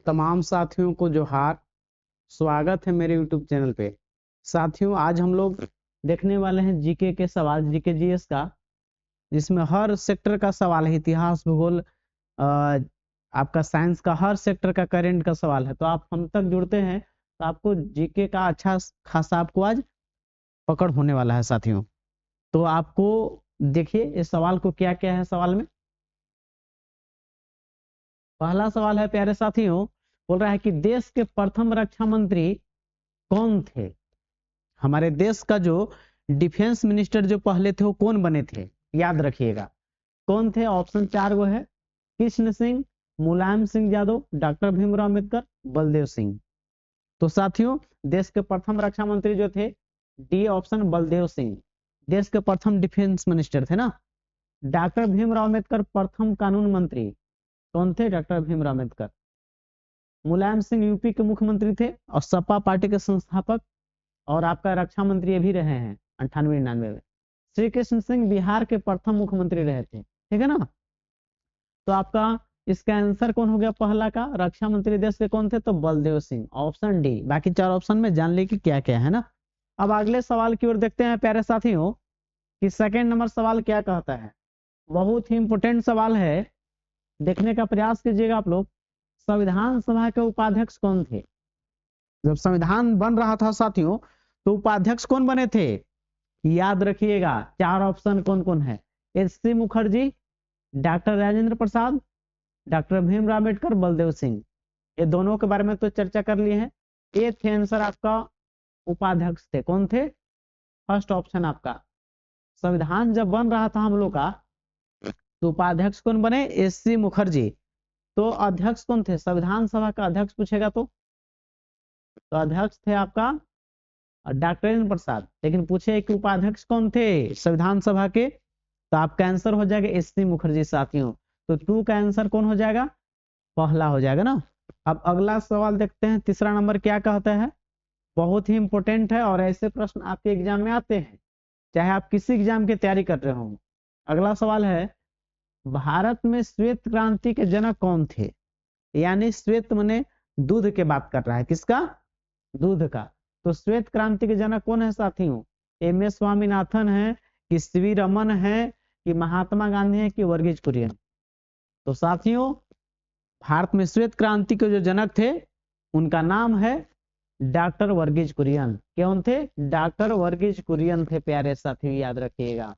तमाम साथियों को जोहार। स्वागत है मेरे YouTube चैनल पे। साथियों, आज हम लोग देखने वाले हैं जीके के सवाल, जीके जीएस का, जिसमें हर सेक्टर का सवाल है। इतिहास, भूगोल, आपका साइंस का, हर सेक्टर का करंट का सवाल है। तो आप हम तक जुड़ते हैं तो आपको जीके का अच्छा खासा आपको आज पकड़ होने वाला है साथियों। तो आपको देखिए इस सवाल को क्या क्या है। सवाल में पहला सवाल है प्यारे साथियों, बोल रहा है कि देश के प्रथम रक्षा मंत्री कौन थे। हमारे देश का जो डिफेंस मिनिस्टर जो पहले थे वो कौन बने थे, याद रखिएगा कौन थे। ऑप्शन 4 वो है कृष्ण सिंह, मुलायम सिंह यादव, डॉक्टर भीमराव अम्बेडकर, बलदेव सिंह। तो साथियों, देश के प्रथम रक्षा मंत्री जो थे, डी ऑप्शन बलदेव सिंह देश के प्रथम डिफेंस मिनिस्टर थे ना। डॉक्टर भीमराव अम्बेडकर प्रथम कानून मंत्री कौन थे, डॉक्टर भीमराव अम्बेडकर। मुलायम सिंह यूपी के मुख्यमंत्री थे और सपा पार्टी के संस्थापक, और आपका रक्षा मंत्री भी रहे हैं 98-99 में। श्री कृष्ण सिंह बिहार के प्रथम मुख्यमंत्री रहे थे, ठीक है ना। तो आपका इसका आंसर कौन हो गया, पहला का रक्षा मंत्री देश के कौन थे, तो बलदेव सिंह, ऑप्शन डी। बाकी 4 ऑप्शन में जान ली कि क्या क्या है ना। अब अगले सवाल की ओर देखते हैं प्यारे साथियों कि सेकंड नंबर सवाल क्या कहता है। बहुत ही इंपोर्टेंट सवाल है, देखने का प्रयास कीजिएगा आप लोग। संविधान सभा के उपाध्यक्ष कौन थे। जब संविधान बन रहा था साथियों, तो उपाध्यक्ष कौन बने थे, याद रखिएगा। 4 ऑप्शन कौन कौन है, एच.सी. Mukherjee, doctor Rajendra Prasad, doctor Bhimrao Ambedkar, Baldev Singh. ये दोनों के बारे में तो चर्चा कर लिए हैं। ये थे आंसर आपका, उपाध्यक्ष थे। कौन थे, फर्स्ट ऑप्शन आपका। संविधान जब बन रहा था हम लोग का, तो उपाध्यक्ष कौन बने, एच.सी. मुखर्जी। तो अध्यक्ष कौन थे, संविधान सभा का अध्यक्ष पूछेगा तो अध्यक्ष थे आपका डॉक्टर राजेंद्र प्रसाद। लेकिन पूछे कि उपाध्यक्ष कौन थे संविधान सभा के, तो आपका आंसर हो जाएगा एच.सी. मुखर्जी साथियों। तो 2 का आंसर कौन हो जाएगा, पहला हो जाएगा ना। अब अगला सवाल देखते हैं, तीसरा नंबर क्या कहता है। बहुत ही इंपोर्टेंट है और ऐसे प्रश्न आपके एग्जाम में आते हैं, चाहे आप किसी एग्जाम की तैयारी कर रहे हो। अगला सवाल है, भारत में श्वेत क्रांति के जनक कौन थे। यानी श्वेत माने दूध के बात कर रहा है, किसका, दूध का। तो श्वेत क्रांति के जनक कौन है साथियों, एम.एस. स्वामीनाथन है कि सी.वी. रमन है कि महात्मा गांधी है कि वर्गीज कुरियन। तो साथियों, भारत में श्वेत क्रांति के जो जनक थे उनका नाम है डॉक्टर वर्गीज कुरियन। कौन थे, डॉक्टर वर्गीज कुरियन थे प्यारे साथियों, याद रखिएगा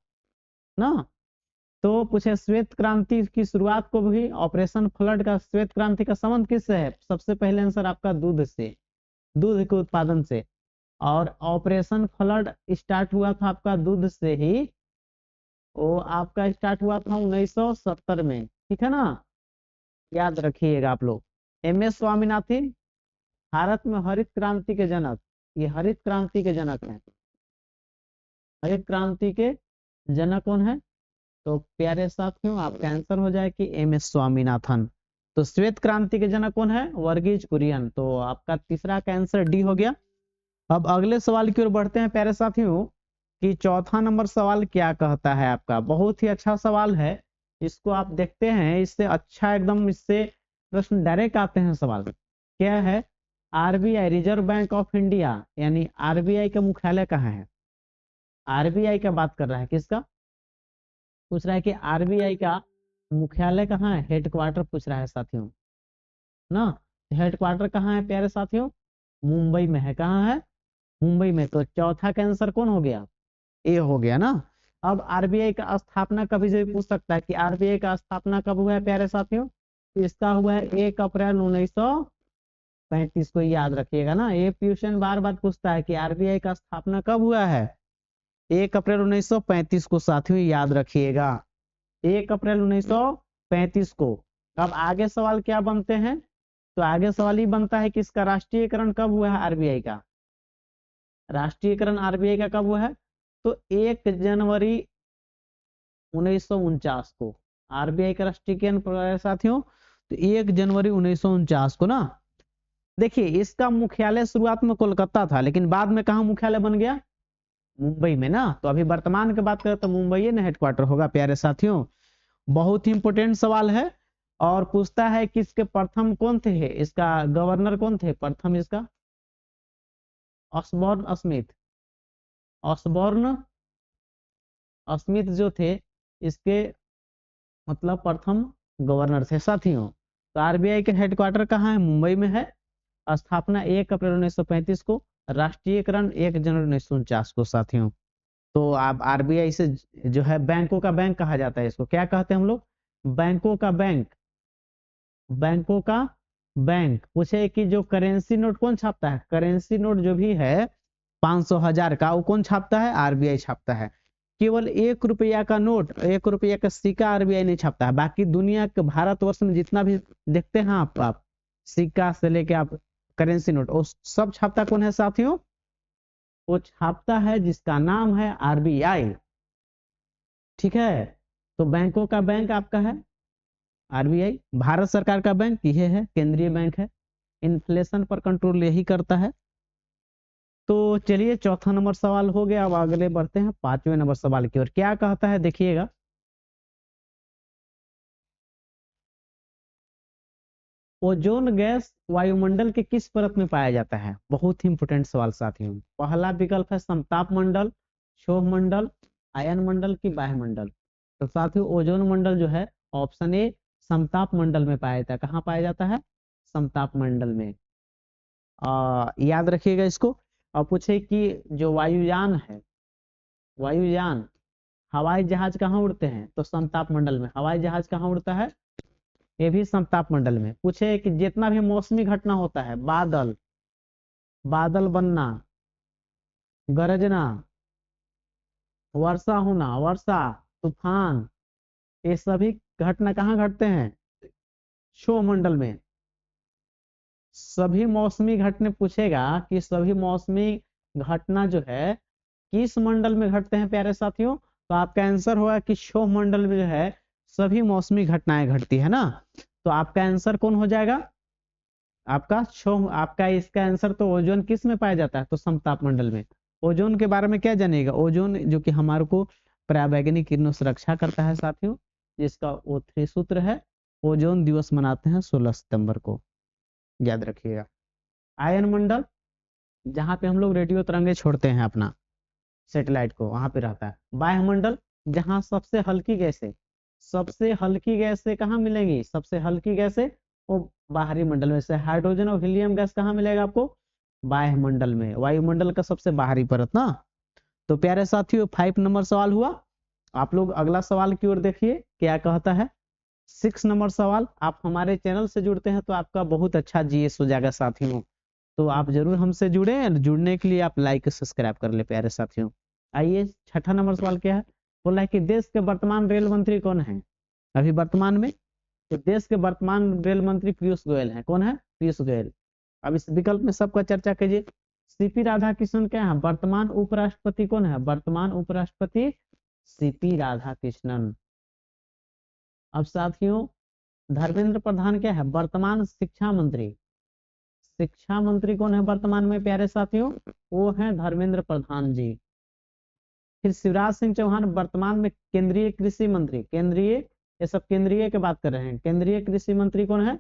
ना। तो पूछे श्वेत क्रांति की शुरुआत को भी, ऑपरेशन फ्लड का श्वेत क्रांति का संबंध किससे है। सबसे पहले आंसर आपका दूध से, दूध के उत्पादन से। और ऑपरेशन फ्लड स्टार्ट हुआ था आपका दूध से ही, वो आपका स्टार्ट हुआ था 1970 में, ठीक है ना, याद रखिएगा आप लोग। एम.एस. स्वामीनाथन भारत में हरित क्रांति के जनक, ये हरित क्रांति के जनक हैं। हरित क्रांति के जनक कौन है, तो प्यारे साथियों आपका आंसर हो जाए कि एम.एस. स्वामीनाथन। तो श्वेत क्रांति के जनक कौन है, वर्गीज कुरियन। तो आपका तीसरा का आंसर डी हो गया। अब अगले सवाल की ओर बढ़ते हैं प्यारे साथियों कि चौथा नंबर सवाल क्या कहता है आपका। बहुत ही अच्छा सवाल है, इसको आप देखते हैं, इससे अच्छा एकदम, इससे प्रश्न डायरेक्ट आते हैं। सवाल क्या है, RBI reserve bank of India यानी आरबीआई का मुख्यालय कहाँ है। आरबीआई का बात कर रहा है, किसका पूछ रहा है कि आरबीआई का मुख्यालय कहाँ है, हेडक्वार्टर पूछ रहा है साथियों ना। हेडक्वार्टर कहाँ है प्यारे साथियों, मुंबई में है। कहाँ है, मुंबई में। तो चौथा का आंसर कौन हो गया, ए हो गया ना। अब आरबीआई का स्थापना कभी से पूछ सकता है कि आरबीआई का स्थापना कब हुआ है प्यारे साथियों, इसका हुआ है 1 अप्रैल 1935 को, याद रखिएगा ना। ये क्वेश्चन बार बार पूछता है कि आरबीआई का स्थापना कब हुआ है, 1 अप्रैल 1935 को साथियों, याद रखिएगा 1 अप्रैल 1935 को। अब आगे सवाल क्या बनते हैं, तो आगे सवाल ही बनता है कि इसका राष्ट्रीयकरण कब हुआ है आरबीआई का। राष्ट्रीयकरण आरबीआई का कब हुआ है, तो 1 जनवरी 1949 को आरबीआई का राष्ट्रीयकरण साथियों, तो 1 जनवरी 1949 को ना। देखिए इसका मुख्यालय शुरुआत में कोलकाता था, लेकिन बाद में कहा मुख्यालय बन गया, मुंबई में ना। तो अभी वर्तमान की बात करें तो मुंबई ना हेडक्वार्टर होगा प्यारे साथियों। बहुत ही इंपोर्टेंट सवाल है और पूछता है कि इसके प्रथम कौन थे, इसका गवर्नर कौन थे प्रथम, इसका ऑसबॉर्न स्मिथ, ऑसबॉर्न स्मिथ जो थे इसके मतलब प्रथम गवर्नर थे साथियों। तो आरबीआई के हेडक्वार्टर कहाँ है, मुंबई में है। स्थापना 1 अप्रैल 1935 को, राष्ट्रीयकरण 1 जनवरी 1949 को साथियों। तो आप आरबीआई से जो है बैंकों का बैंक कहा जाता है, इसको क्या कहते हैं हम लोग, बैंकों का बैंक, बैंकों का बैंक। पूछे कि जो करेंसी नोट कौन छापता है, करेंसी नोट जो भी है 500 1000 का, वो कौन छापता है, आरबीआई छापता है। केवल 1 रुपया का नोट, 1 रुपया का सिक्का आरबीआई नहीं छापता है, बाकी दुनिया के भारतवर्ष में जितना भी देखते हैं आप सिक्का से लेके आप करेंसी नोट, वो सब छापता कौन है साथियों, वो छापता है जिसका नाम है आरबीआई। ठीक है, तो बैंकों का बैंक आपका है आरबीआई। भारत सरकार का बैंक ये है, केंद्रीय बैंक है, इन्फ्लेशन पर कंट्रोल यही करता है। तो चलिए चौथा नंबर सवाल हो गया, अब अगले बढ़ते हैं 5वें नंबर सवाल की ओर। क्या कहता है देखिएगा, ओजोन गैस वायुमंडल के किस परत में पाया जाता है, बहुत ही इंपोर्टेंट सवाल साथियों। पहला विकल्प है समताप मंडल, क्षोभ मंडल, आयन मंडल की वायुमंडल। तो साथियों ओजोन मंडल जो है ऑप्शन ए समताप मंडल में पाया जाता है। कहाँ पाया जाता है, समताप मंडल में। याद रखिएगा इसको। और पूछे कि जो वायुयान है, वायुयान हवाई जहाज कहाँ उड़ते हैं, तो समताप मंडल में। हवाई जहाज कहाँ उड़ता है, ये भी समताप मंडल में। पूछे कि जितना भी मौसमी घटना होता है, बादल, बादल बनना, गरजना, वर्षा होना, वर्षा, तूफान, ये सभी घटना कहाँ घटते हैं, क्षोभ मंडल में। सभी मौसमी घटना पूछेगा कि सभी मौसमी घटना जो है किस मंडल में घटते हैं प्यारे साथियों, तो आपका आंसर होगा कि क्षोभ मंडल में जो है सभी मौसमी घटनाएं घटती है ना। तो आपका आंसर कौन हो जाएगा, आपका क्षोभ। आपका इसका आंसर तो ओजोन किस में पाया जाता है, तो समताप मंडल में। ओजोन के बारे में क्या जानिएगा, ओजोन जो कि हमारे को पराबैंगनी किरणों से रक्षा करता है साथियों, जिसका O3 सूत्र है। ओजोन दिवस मनाते हैं 16 सितंबर को, याद रखिएगा। आयन मंडल जहाँ पे हम लोग रेडियो तरंगे छोड़ते हैं अपना सैटेलाइट को, वहां पे रहता है। वायुमंडल जहाँ सबसे हल्की गैसें, सबसे हल्की गैसें कहाँ मिलेंगी, सबसे हल्की गैसें वो बाहरी मंडल में से। हाइड्रोजन और हीलियम गैस कहाँ मिलेगा आपको, वायुमंडल में, वायुमंडल का सबसे बाहरी परत ना। तो प्यारे साथियों 5 नंबर सवाल हुआ। आप लोग अगला सवाल की ओर देखिए क्या कहता है। 6 नंबर सवाल, आप हमारे चैनल से जुड़ते हैं तो आपका बहुत अच्छा जीएस हो जाएगा साथियों। तो आप जरूर हमसे जुड़े, जुड़ने के लिए आप लाइक सब्सक्राइब कर ले प्यारे साथियों। आइए 6ठा नंबर सवाल क्या है, बोला है कि देश के वर्तमान रेल मंत्री कौन है अभी वर्तमान में। तो देश के वर्तमान रेल मंत्री पीयूष गोयल हैं। कौन है, पीयूष गोयल। अब इस विकल्प में सबका चर्चा कीजिए। सीपी राधाकृष्णन क्या है, वर्तमान उपराष्ट्रपति कौन है, वर्तमान उपराष्ट्रपति सीपी राधाकृष्णन। अब साथियों धर्मेंद्र प्रधान क्या है, वर्तमान शिक्षा मंत्री। शिक्षा मंत्री कौन है वर्तमान में प्यारे साथियों, वो है धर्मेंद्र प्रधान जी। फिर शिवराज सिंह चौहान वर्तमान में केंद्रीय कृषि मंत्री, केंद्रीय, ये सब केंद्रीय की बात कर रहे हैं। केंद्रीय कृषि मंत्री कौन है,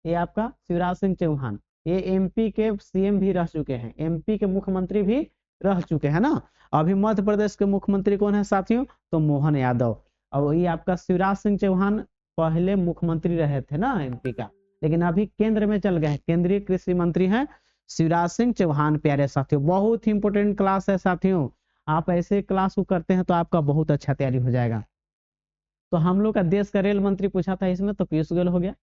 ये आपका शिवराज सिंह चौहान। ये एमपी के सीएम भी रह चुके हैं, एमपी के मुख्यमंत्री भी रह चुके हैं ना। अभी मध्य प्रदेश के मुख्यमंत्री कौन है साथियों, तो मोहन यादव। और ये आपका शिवराज सिंह चौहान पहले मुख्यमंत्री रहे थे ना एमपी का, लेकिन अभी केंद्र में चल गए, केंद्रीय कृषि मंत्री हैं शिवराज सिंह चौहान प्यारे साथियों। बहुत ही इंपोर्टेंट क्लास है साथियों, आप ऐसे क्लास को करते हैं तो आपका बहुत अच्छा तैयारी हो जाएगा। तो हम लोग का देश का रेल मंत्री पूछा था इसमें, तो पीयूष गोयल हो गया।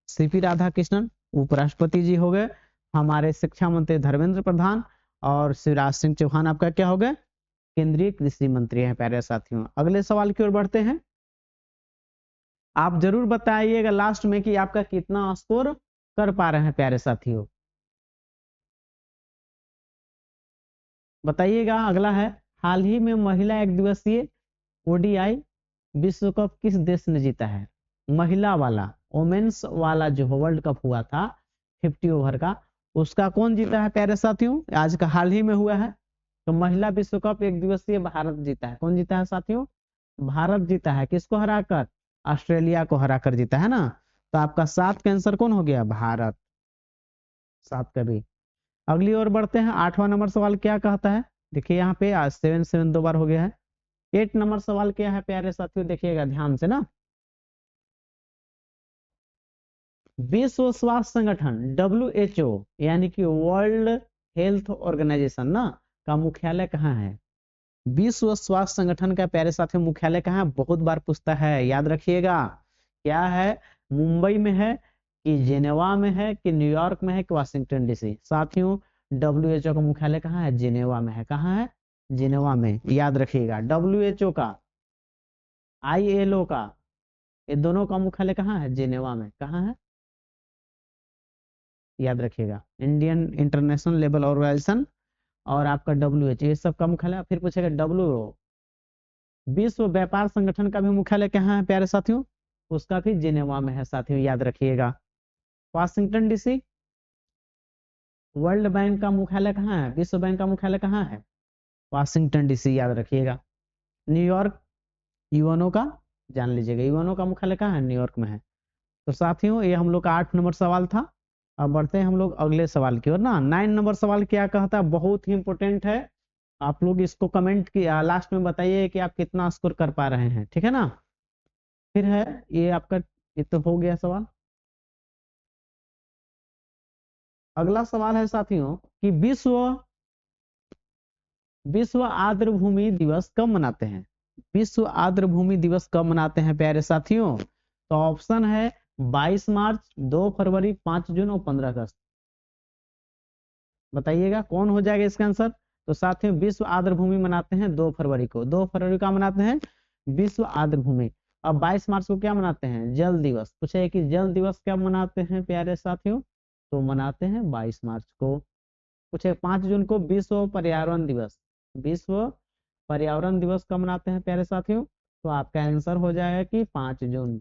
सीपी राधाकृष्णन उपराष्ट्रपति जी हो गए, हमारे शिक्षा मंत्री धर्मेंद्र प्रधान, और शिवराज सिंह चौहान आपका क्या हो गए, केंद्रीय कृषि मंत्री हैं प्यारे साथियों। अगले सवाल की ओर बढ़ते हैं। आप जरूर बताइएगा लास्ट में कि आपका कितना स्कोर कर पा रहे हैं प्यारे साथियों, बताइएगा। अगला है, हाल ही में महिला एक दिवसीय ओडीआई विश्व कप किस देश ने जीता है, महिला वाला, वोमेन्स वाला जो वर्ल्ड कप हुआ था 50 ओवर का, उसका कौन जीता है प्यारे साथियों, आज का हाल ही में हुआ है। तो महिला विश्व कप एक दिवसीय भारत जीता है। कौन जीता है साथियों, भारत जीता है। किसको हराकर, ऑस्ट्रेलिया को हराकर जीता है ना। तो आपका 7 का आंसर कौन हो गया? भारत। 7 का भी। अगली ओर बढ़ते हैं। 8वां नंबर सवाल क्या कहता है? देखिए यहाँ पे आज 7 7 2 बार हो गया है। 8 नंबर सवाल क्या है प्यारे साथियों? देखिएगा ध्यान से ना। विश्व स्वास्थ्य संगठन WHO यानी कि वर्ल्ड हेल्थ ऑर्गेनाइजेशन ना का मुख्यालय कहाँ है? विश्व स्वास्थ्य संगठन का प्यारे साथियों मुख्यालय कहाँ है? बहुत बार पूछता है, याद रखिएगा। क्या है? मुंबई में है कि जेनेवा में है कि न्यूयॉर्क में है कि वाशिंगटन DC? साथियों WHO का मुख्यालय कहाँ है? जेनेवा में है। कहाँ है? जेनेवा में। याद रखिएगा। WHO का, ILO का, ये दोनों का मुख्यालय कहाँ है? जेनेवा में। कहाँ है? याद रखिएगा। इंडियन इंटरनेशनल लेबल ऑर्गेनाइजेशन और आपका WHO, ये सब का मुख्यालय। फिर पूछेगा WHO, विश्व व्यापार संगठन का भी मुख्यालय कहाँ है प्यारे साथियों? उसका भी जिनेवा में है साथियों, याद रखिएगा। वाशिंगटन DC, वर्ल्ड बैंक का मुख्यालय कहाँ है? विश्व बैंक का मुख्यालय कहाँ है? वाशिंगटन DC, याद रखिएगा। न्यूयॉर्क, यूएनओ का, जान लीजिएगा, यूएनओ का मुख्यालय कहाँ है? न्यूयॉर्क में है। तो साथियों ये हम लोग का 8 नंबर सवाल था। अब बढ़ते हैं हम लोग अगले सवाल की ओर ना। 9 नंबर सवाल क्या कहता है? बहुत ही इंपॉर्टेंट है। आप लोग इसको कमेंट की लास्ट में बताइए कि आप कितना स्कोर कर पा रहे हैं, ठीक है ना। फिर है ये आपका, ये तो हो गया सवाल। अगला सवाल है साथियों कि विश्व आर्द्रभूमि दिवस कब मनाते हैं? विश्व आर्द्रभूमि दिवस कब मनाते हैं प्यारे साथियों? तो ऑप्शन है 22 मार्च, 2 फरवरी, 5 जून और 15 अगस्त। बताइएगा कौन हो जाएगा इसका आंसर। तो साथियों विश्व आर्द्रभूमि मनाते हैं 2 फरवरी को। 2 फरवरी का मनाते हैं विश्व आर्द्रभूमि। अब 22 मार्च को क्या मनाते हैं? जल दिवस। पूछे कि जल दिवस कब मनाते हैं प्यारे साथियों? तो मनाते हैं 22 मार्च को। पूछे 5 जून को विश्व पर्यावरण दिवस। विश्व पर्यावरण दिवस कब मनाते हैं प्यारे साथियों? तो आपका आंसर हो जाएगा कि 5 जून।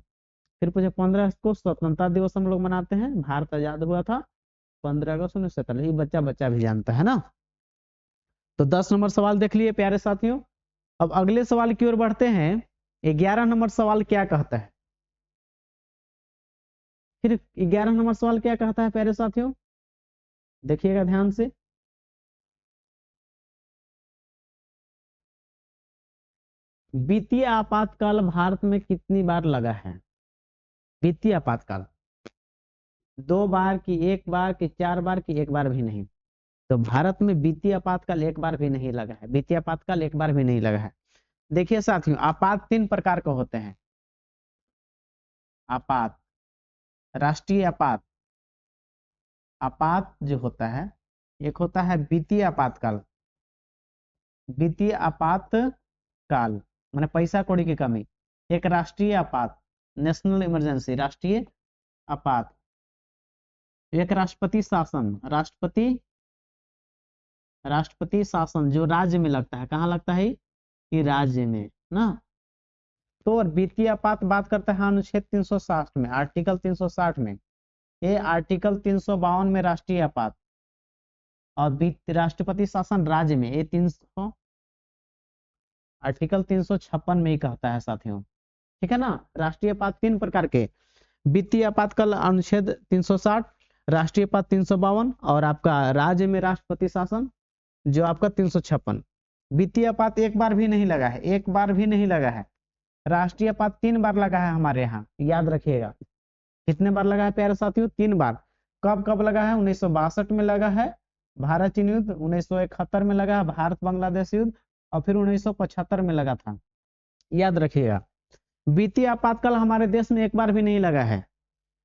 फिर पूछे 15 अगस्त को स्वतंत्रता दिवस हम लोग मनाते हैं, भारत आजाद हुआ था 15 अगस्त 1947। ये बच्चा बच्चा भी जानता है ना। तो 10 नंबर सवाल देख लिए प्यारे साथियों। अब अगले सवाल की ओर बढ़ते हैं। 11 नंबर सवाल क्या कहता है? फिर 11 नंबर सवाल क्या कहता है प्यारे साथियों? देखिएगा ध्यान से। वित्तीय आपातकाल भारत में कितनी बार लगा है? वित्तीय आपातकाल 2 बार की 1 बार की 4 बार की 1 बार भी नहीं? तो भारत में वित्तीय आपातकाल 1 बार भी नहीं लगा है। वित्तीय आपातकाल 1 बार भी नहीं लगा है। देखिए साथियों आपात 3 प्रकार के होते हैं। आपात, राष्ट्रीय आपात, आपात जो होता है, एक होता है वित्तीय आपातकाल। वित्तीय आपातकाल माने पैसा कौड़ी की कमी। एक राष्ट्रीय आपात, नेशनल इमरजेंसी, राष्ट्रीय आपात। एक राष्ट्रपति शासन, राष्ट्रपति शासन जो राज्य में लगता है। कहाँ लगता है? कि राज्य में ना। तो वित्तीय आपात बात करता है अनुच्छेद 360 में, आर्टिकल 360 में। ये आर्टिकल 352 में राष्ट्रीय आपात, और राष्ट्रपति शासन राज्य में ये 300 आर्टिकल 356 में ही कहता है साथियों, ठीक है ना। राष्ट्रीय आपात 3 प्रकार के, वित्तीय आपातकाल अनुच्छेद 360, राष्ट्रीय आपात 352 और आपका राज्य में राष्ट्रपति शासन जो आपका 356। वित्तीय आपात 1 बार भी नहीं लगा है, 1 बार भी नहीं लगा है। राष्ट्रीय आपात 3 बार लगा है हमारे यहाँ, याद रखिएगा। कितने बार लगा है प्यारे साथियों? 3 बार। कब कब लगा है? 1962 में लगा है भारत चीन युद्ध, 1971 में लगा है भारत बांग्लादेश युद्ध, और फिर 1975 में लगा था। याद रखिएगा। वित्तीय आपातकाल हमारे देश में 1 बार भी नहीं लगा है।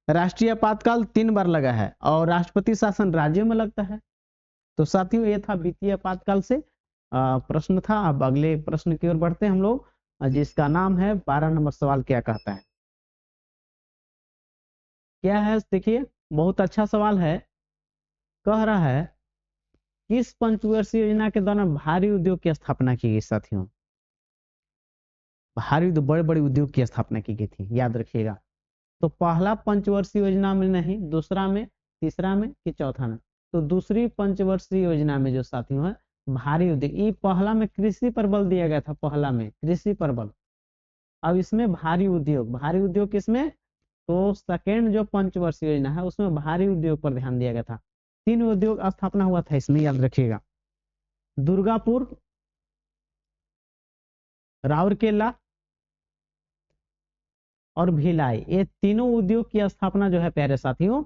राष्ट्रीय आपातकाल 3 बार लगा है और राष्ट्रपति शासन राज्यों में लगता है। तो साथियों ये था वित्तीय आपातकाल से प्रश्न था। अब अगले प्रश्न की ओर बढ़ते हैं हम लोग, जिसका नाम है 12 नंबर सवाल क्या कहता है? क्या है देखिए, बहुत अच्छा सवाल है। कह रहा है किस पंचवर्षीय योजना के दौरान भारी उद्योग की स्थापना की गई? साथियों भारी बड़े बड़े उद्योग की स्थापना की गई थी, याद रखिएगा। तो पहला पंचवर्षीय योजना में नहीं, दूसरा में, तीसरा में कि चौथा में? तो दूसरी पंचवर्षीय योजना में जो साथियों है भारी उद्योग, ये पहला में कृषि पर बल दिया गया था, पहला में कृषि पर बल। अब इसमें भारी उद्योग, भारी उद्योग किसमें? तो सेकेंड जो पंचवर्षीय योजना है उसमें भारी उद्योग पर ध्यान दिया गया था। 3 उद्योग स्थापना हुआ था इसमें, याद रखिएगा। दुर्गापुर, राउरकेला और भिलाई, ये तीनों उद्योग की स्थापना जो है प्यारे साथियों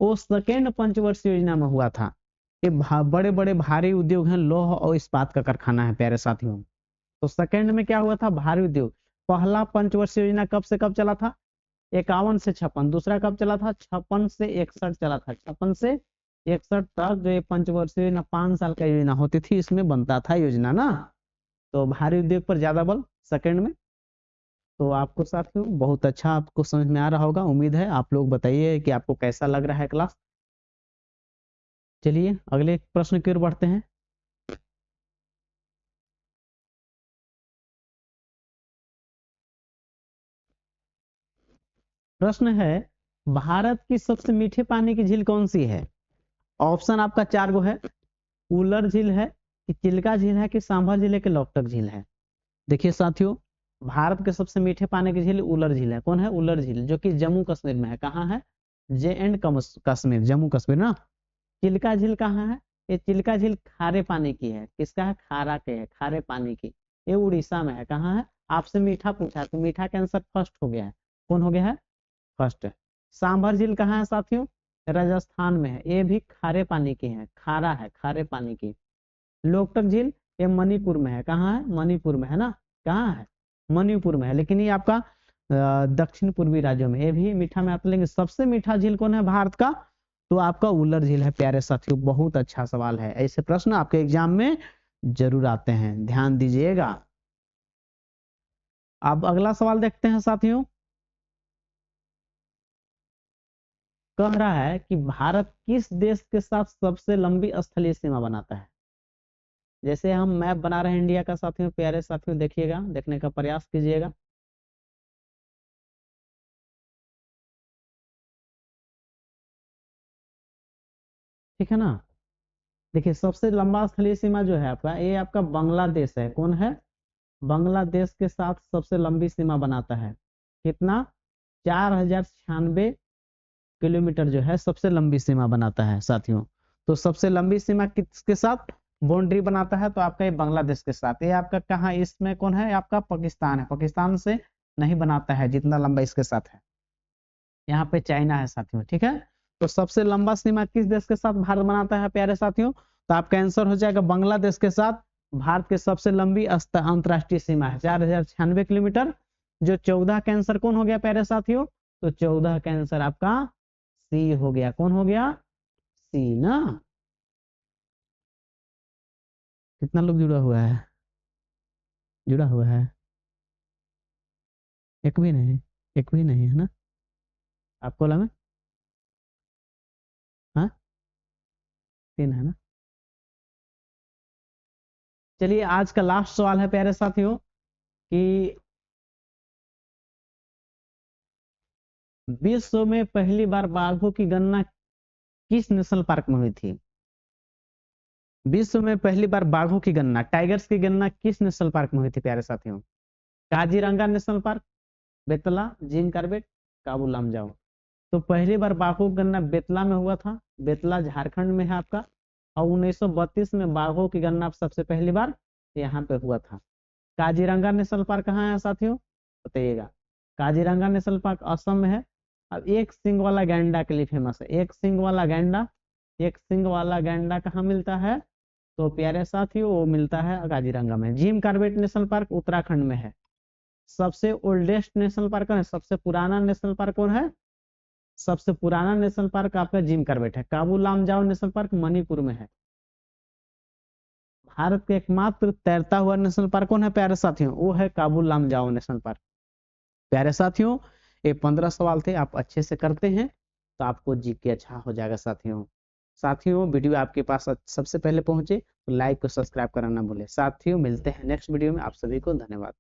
वो सेकेंड पंचवर्षीय योजना में हुआ था। ये बड़े बड़े भारी उद्योग हैं, लौह और इस्पात का कारखाना है प्यारे साथियों। तो सेकेंड में क्या हुआ था, भारी उद्योग। पहला पंचवर्षीय योजना कब से कब चला था, 51 से 56। दूसरा कब चला था, 56 से 61 चला था। 56 से 61 तक जो ये पंचवर्षीय योजना 5 साल का योजना होती थी, इसमें बनता था योजना ना। तो भारी उद्योग पर ज्यादा बल सेकेंड में। तो आपको साथियों बहुत अच्छा आपको समझ में आ रहा होगा, उम्मीद है। आप लोग बताइए कि आपको कैसा लग रहा है क्लास। चलिए अगले प्रश्न की ओर बढ़ते हैं। प्रश्न है, भारत की सबसे मीठे पानी की झील कौन सी है। ऑप्शन आपका 4 गो है। उलर झील है कि चिल्का झील है कि सांभर झील है कि लोकटक झील है। देखिए साथियों, भारत के सबसे मीठे पानी की झील उलर झील है। कौन है, उलर झील, जो कि जम्मू कश्मीर में है। कहाँ है, J&K, जम्मू कश्मीर ना। चिल्का झील कहाँ है, ये चिल्का झील खारे पानी की है। किसका है, खारा के है, खारे पानी की। ये उड़ीसा में है। कहाँ है, आपसे मीठा पूछा तो मीठा का आंसर फर्स्ट हो गया है। कौन हो गया है, फर्स्ट है। सांभर झील कहाँ है साथियों, राजस्थान में है। ये भी खारे पानी की है, खारा है, खारे पानी की। लोकटक झील ये मणिपुर में है। कहाँ है, मणिपुर में है ना। कहाँ है, मणिपुर में है, लेकिन ये आपका दक्षिण पूर्वी राज्यों में। ये भी मीठा में आता, लेकिन सबसे मीठा झील कौन है भारत का, तो आपका उलर झील है प्यारे साथियों। बहुत अच्छा सवाल है, ऐसे प्रश्न आपके एग्जाम में जरूर आते हैं, ध्यान दीजिएगा। अब अगला सवाल देखते हैं साथियों। कह रहा है कि भारत किस देश के साथ सबसे लंबी स्थलीय सीमा बनाता है। जैसे हम मैप बना रहे हैं इंडिया का साथियों, प्यारे साथियों देखिएगा, देखने का प्रयास कीजिएगा। ठीक है ना। देखिए सबसे लंबा स्थलीय सीमा जो है आपका, ये आपका बांग्लादेश है। कौन है, बांग्लादेश के साथ सबसे लंबी सीमा बनाता है। कितना, 4096 किलोमीटर जो है सबसे लंबी सीमा बनाता है साथियों। तो सबसे लंबी सीमा किसके साथ बाउंड्री बनाता है, तो आपका ये बांग्लादेश के साथ। ये आपका कहाँ, इसमें कौन है, आपका पाकिस्तान है। पाकिस्तान से नहीं बनाता है जितना लंबा इसके साथ है। यहाँ पे चाइना है साथियों। ठीक है, तो सबसे लंबा सीमा किस देश के साथ भारत बनाता है प्यारे साथियों, तो आपका आंसर हो जाएगा बांग्लादेश के साथ। भारत के सबसे लंबी अंतरराष्ट्रीय सीमा है 4096 किलोमीटर। जो 14 का आंसर कौन हो गया प्यारे साथियों, तो 14 का आंसर आपका सी हो गया। कौन हो गया, सी ना। कितना लोग जुड़ा हुआ है, जुड़ा हुआ है, एक भी नहीं, एक भी नहीं है ना आपको लगा। हाँ, 3 है ना। चलिए आज का लास्ट सवाल है प्यारे साथियों कि विश्व में पहली बार बाघों की गणना किस नेशनल पार्क में हुई थी। विश्व में पहली बार बाघों की गणना, टाइगर्स की गणना किस नेशनल पार्क में हुई थी प्यारे साथियों। Kaziranga national park, Betla, Jim Corbett, Keibul Lamjao. तो पहली बार बाघों की गणना बेतला में हुआ था। बेतला झारखंड में है आपका। और 1932 में बाघों की गणना सबसे पहली बार यहाँ पे हुआ था। काजीरंगा नेशनल पार्क कहाँ है साथियों, बताइएगा। काजीरंगा नेशनल पार्क असम में है। अब एक सींग वाला गैंडा के लिए फेमस है। एक सींग वाला गैंडा, एक सींग वाला गैंडा कहाँ मिलता है, तो प्यारे साथियों वो मिलता है काजीरंगा में। Jim Corbett national park Uttarakhand में है। सबसे ओल्डेस्ट नेशनल पार्क कौन है, सबसे पुराना नेशनल पार्क कौन है, सबसे पुराना नेशनल पार्क आपका जिम कार्बेट है। काबू लामजाओ नेशनल पार्क मणिपुर में है। भारत के एकमात्र तैरता हुआ नेशनल पार्क कौन है प्यारे साथियों, वो है काबू लामजाओ नेशनल पार्क। प्यारे साथियों ये 15 सवाल थे, आप अच्छे से करते हैं तो आपको जीके अच्छा हो जाएगा साथियों। साथियों वीडियो आपके पास सबसे पहले पहुंचे तो लाइक और सब्सक्राइब करना ना भूलें। साथियों मिलते हैं नेक्स्ट वीडियो में, आप सभी को धन्यवाद।